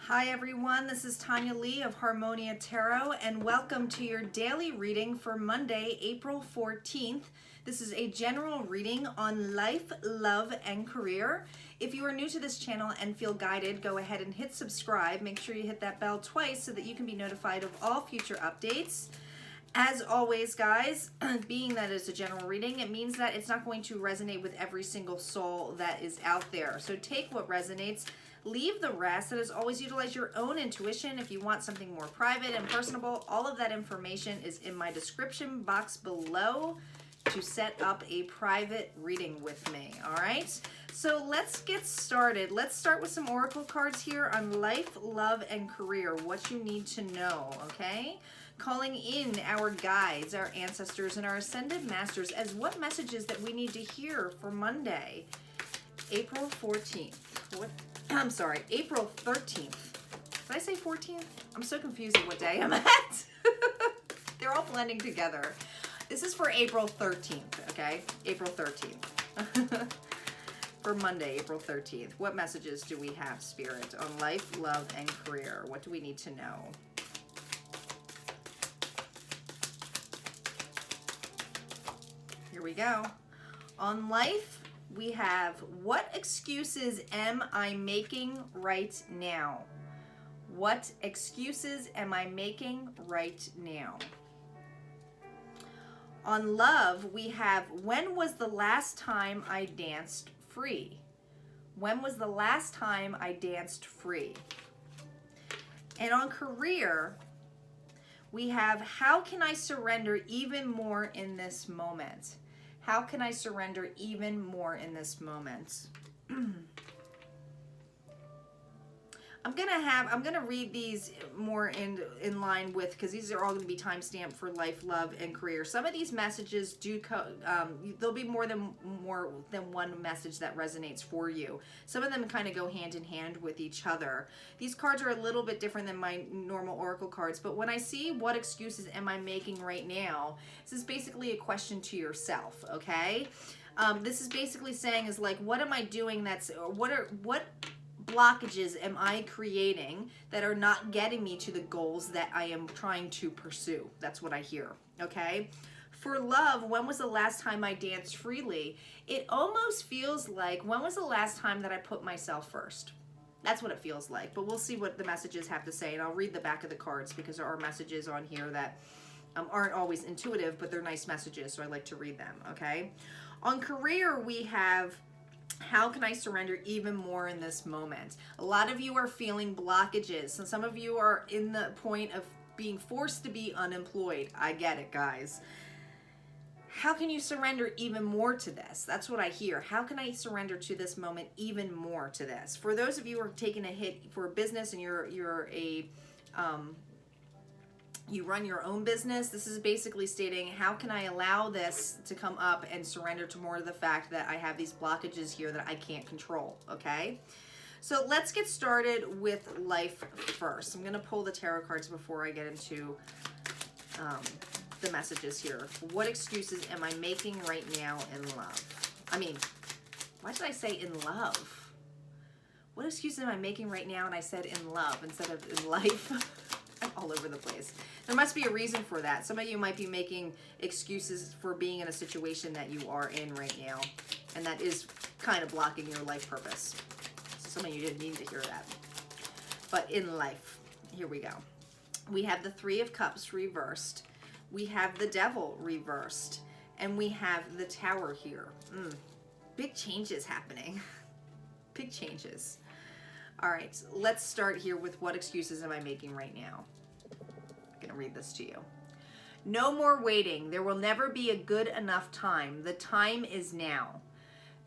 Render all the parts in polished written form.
Hi everyone, this is Tanya Lee of Harmonia Tarot, and welcome to your daily reading for Monday, April 14th. This is a general reading on life, love, and career. If you are new to this channel and feel guided, go ahead and hit subscribe. Make sure you hit that bell twice so that you can be notified of all future updates. As always, guys, being that it's a general reading, it means that it's not going to resonate with every single soul that is out there. So take what resonates, leave the rest, and as always, utilize your own intuition. If you want something more private and personable, all of that information is in my description box below to set up a private reading with me, all right? So let's get started. Let's start with some oracle cards here on life, love, and career, what you need to know, okay? Calling in our guides, our ancestors, and our ascended masters as what messages that we need to hear for Monday, April 14th. I'm sorry, April 13th. Did I say 14th? I'm so confused at what day I'm at. They're all blending together. This is for April 13th, okay? April 13th. For Monday, April 13th. What messages do we have, Spirit, on life, love, and career? What do we need to know? Here we go. On life, we have, what excuses am I making right now? What excuses am I making right now? On love, we have, when was the last time I danced free? When was the last time I danced free? And on career, we have, how can I surrender even more in this moment? How can I surrender even more in this moment? I'm gonna read these more in line with, because these are all gonna be timestamped for life, love, and career. Some of these messages do there'll be more than one message that resonates for you. Some of them kind of go hand in hand with each other. These cards are a little bit different than my normal oracle cards, but when I see what excuses am I making right now, this is basically a question to yourself, okay? This is basically saying is like, what am I doing that's, what blockages am I creating that are not getting me to the goals that I am trying to pursue? That's what I hear, okay? For love, when was the last time I danced freely? It almost feels like, when was the last time that I put myself first? That's what it feels like, but we'll see what the messages have to say, and I'll read the back of the cards because there are messages on here that aren't always intuitive, but they're nice messages, so I like to read them, okay? On career, we have, how can I surrender even more in this moment? A lot of you are feeling blockages. And some of you are in the point of being forced to be unemployed. I get it, guys. How can you surrender even more to this? That's what I hear. How can I surrender to this moment even more to this? For those of you who are taking a hit for a business and you run your own business, this is basically stating, how can I allow this to come up and surrender to more of the fact that I have these blockages here that I can't control, okay? So let's get started with life first. I'm going to pull the tarot cards before I get into the messages here. What excuses am I making right now in love? I mean, why did I say in love? What excuses am I making right now and I said in love instead of in life? I'm all over the place. There must be a reason for that. Some of you might be making excuses for being in a situation that you are in right now, and that is kind of blocking your life purpose. So some of you didn't need to hear that. But in life, here we go. We have the Three of Cups reversed. We have the Devil reversed. And we have the Tower here. Big changes happening. Big changes. All right, let's start here with what excuses am I making right now? I'm gonna read this to you. No more waiting. There will never be a good enough time. The time is now.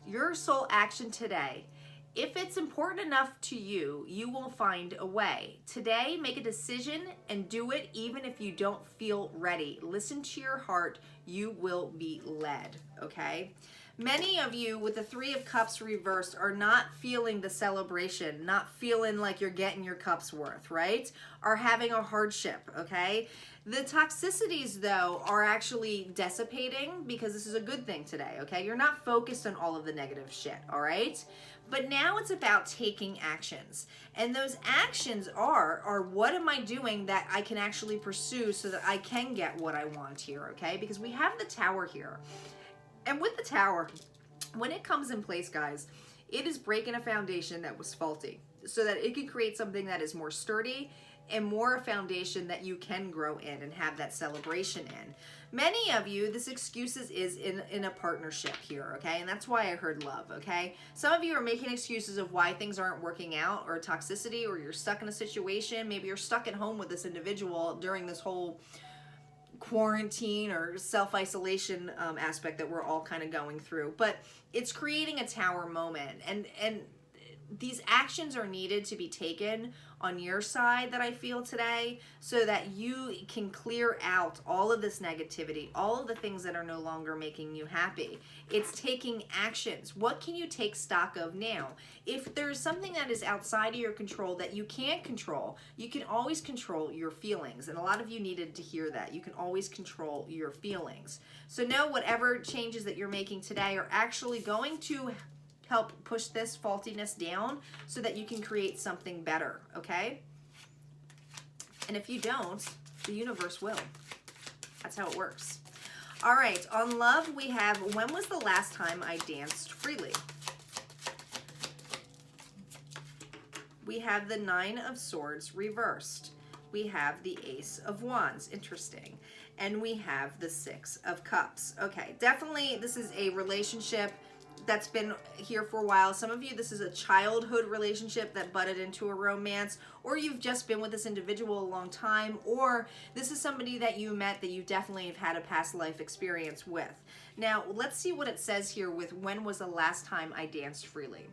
Your sole action today. If it's important enough to you, you will find a way. Today, make a decision and do it even if you don't feel ready. Listen to your heart. You will be led, okay? Many of you with the Three of Cups reversed are not feeling the celebration, not feeling like you're getting your cup's worth, right? Are having a hardship, okay? The toxicities, though, are actually dissipating because this is a good thing today, okay? You're not focused on all of the negative shit, all right? But now it's about taking actions. And those actions are what am I doing that I can actually pursue so that I can get what I want here, okay? Because we have the Tower here. And with the Tower, when it comes in place, guys, it is breaking a foundation that was faulty so that it can create something that is more sturdy and more a foundation that you can grow in and have that celebration in. Many of you, this excuses is in a partnership here, okay? And that's why I heard love, okay? Some of you are making excuses of why things aren't working out, or toxicity, or you're stuck in a situation. Maybe you're stuck at home with this individual during this whole quarantine or self-isolation aspect that we're all kind of going through. But it's creating a Tower moment, and these actions are needed to be taken on your side that I feel today so that you can clear out all of this negativity, all of the things that are no longer making you happy. It's taking actions. What can you take stock of now? If there's something that is outside of your control that you can't control, you can always control your feelings. And a lot of you needed to hear that. You can always control your feelings. So know whatever changes that you're making today are actually going to help push this faultiness down so that you can create something better, okay? And if you don't, the universe will. That's how it works. All right, on love, we have, when was the last time I danced freely? We have the Nine of Swords reversed. We have the Ace of Wands, interesting. And we have the Six of Cups. Okay, definitely this is a relationship that's been here for a while. Some of you, this is a childhood relationship that butted into a romance, or you've just been with this individual a long time, or this is somebody that you met that you definitely have had a past life experience with. Now, let's see what it says here with when was the last time I danced freely.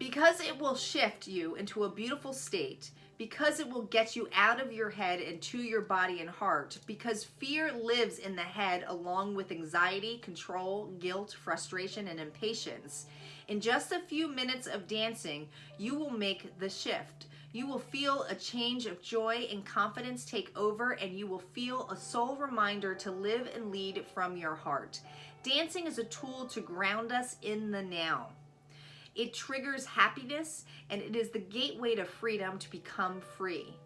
Because it will shift you into a beautiful state, because it will get you out of your head and to your body and heart, because fear lives in the head along with anxiety, control, guilt, frustration, and impatience. In just a few minutes of dancing, you will make the shift. You will feel a change of joy and confidence take over, and you will feel a soul reminder to live and lead from your heart. Dancing is a tool to ground us in the now. It triggers happiness, and it is the gateway to freedom to become free.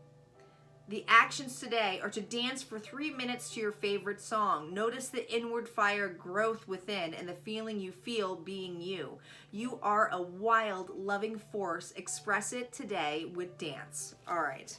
The actions today are to dance for 3 minutes to your favorite song. Notice the inward fire growth within and the feeling you feel being you. You are a wild, loving force. Express it today with dance. All right.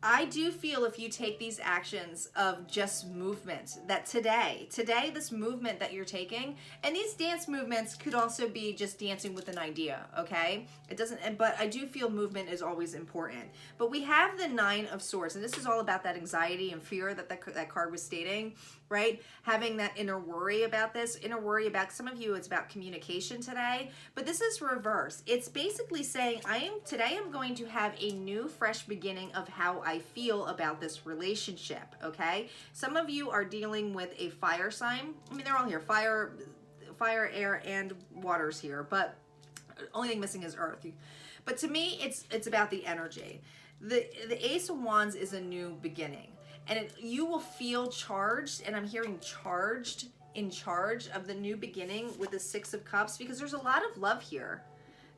I do feel if you take these actions of just movement, that today, this movement that you're taking, and these dance movements could also be just dancing with an idea, okay? It doesn't, but I do feel movement is always important. But we have the Nine of Swords, and this is all about that anxiety and fear that card was stating, right? Having that inner worry about this, inner worry about, some of you, it's about communication today, but this is reverse. It's basically saying, today I'm going to have a new, fresh beginning of how I feel about this relationship, okay? Some of you are dealing with a fire sign. I mean, they're all here, fire, air, and water's here, but the only thing missing is earth. But to me, it's about the energy. The Ace of Wands is a new beginning. And you will feel charged, and I'm hearing charged, in charge of the new beginning with the Six of Cups, because there's a lot of love here.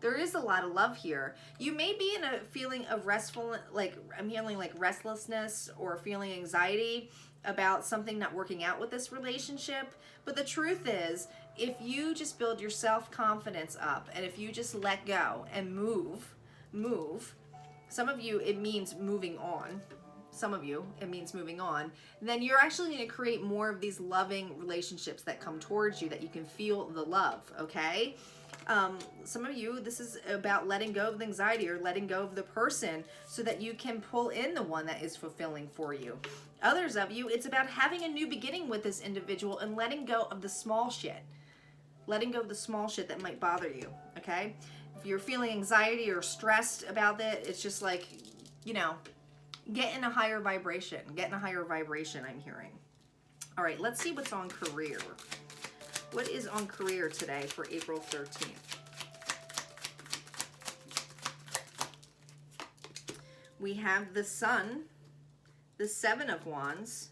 There is a lot of love here. You may be in a feeling of restful, like I'm feeling like restlessness or feeling anxiety about something not working out with this relationship. But the truth is, if you just build your self-confidence up, and if you just let go and move, some of you, it means moving on. Some of you, it means moving on, then you're actually going to create more of these loving relationships that come towards you, that you can feel the love, okay? Some of you, this is about letting go of the anxiety or letting go of the person so that you can pull in the one that is fulfilling for you. Others of you, it's about having a new beginning with this individual and letting go of the small shit. Letting go of the small shit that might bother you, okay? If you're feeling anxiety or stressed about it, it's just like, you know, get in a higher vibration. Get in a higher vibration, I'm hearing. All right, let's see what's on career. What is on career today for April 13th? We have the Sun, the Seven of Wands,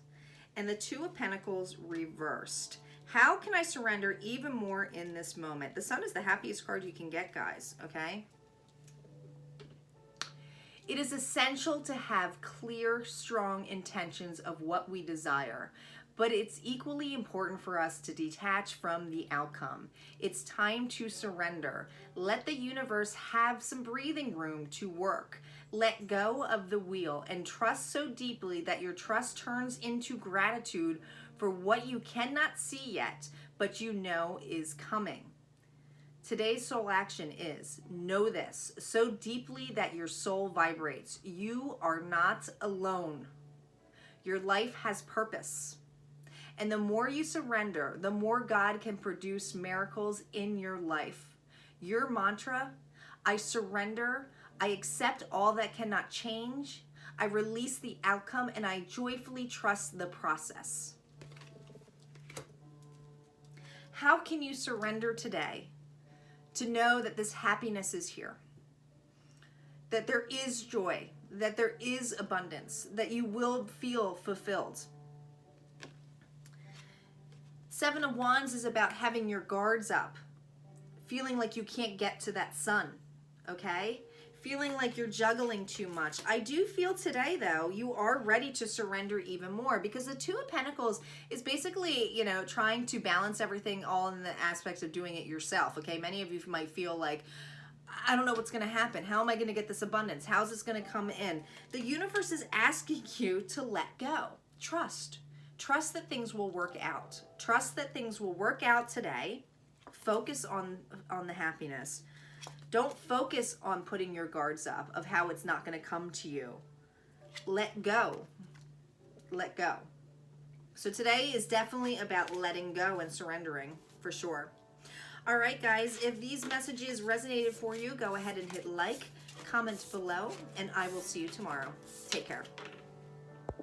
and the Two of Pentacles reversed. How can I surrender even more in this moment? The Sun is the happiest card you can get, guys, okay? It is essential to have clear, strong intentions of what we desire, but it's equally important for us to detach from the outcome. It's time to surrender. Let the universe have some breathing room to work. Let go of the wheel and trust so deeply that your trust turns into gratitude for what you cannot see yet, but you know is coming. Today's soul action is, know this so deeply that your soul vibrates. You are not alone. Your life has purpose. And the more you surrender, the more God can produce miracles in your life. Your mantra, I surrender, I accept all that cannot change, I release the outcome, and I joyfully trust the process. How can you surrender today to know that this happiness is here? That there is joy, that there is abundance, that you will feel fulfilled. Seven of Wands is about having your guards up, feeling like you can't get to that sun, okay? Feeling like you're juggling too much. I do feel today, though, you are ready to surrender even more, because the Two of Pentacles is basically, you know, trying to balance everything all in the aspects of doing it yourself, okay? Many of you might feel like, I don't know what's going to happen. How am I going to get this abundance? How's this going to come in? The universe is asking you to let go. Trust. Trust that things will work out. Trust that things will work out today. Focus on the happiness. Don't focus on putting your guards up of how it's not going to come to you. Let go. Let go. So today is definitely about letting go and surrendering, for sure. All right, guys, if these messages resonated for you, go ahead and hit like, comment below, and I will see you tomorrow. Take care.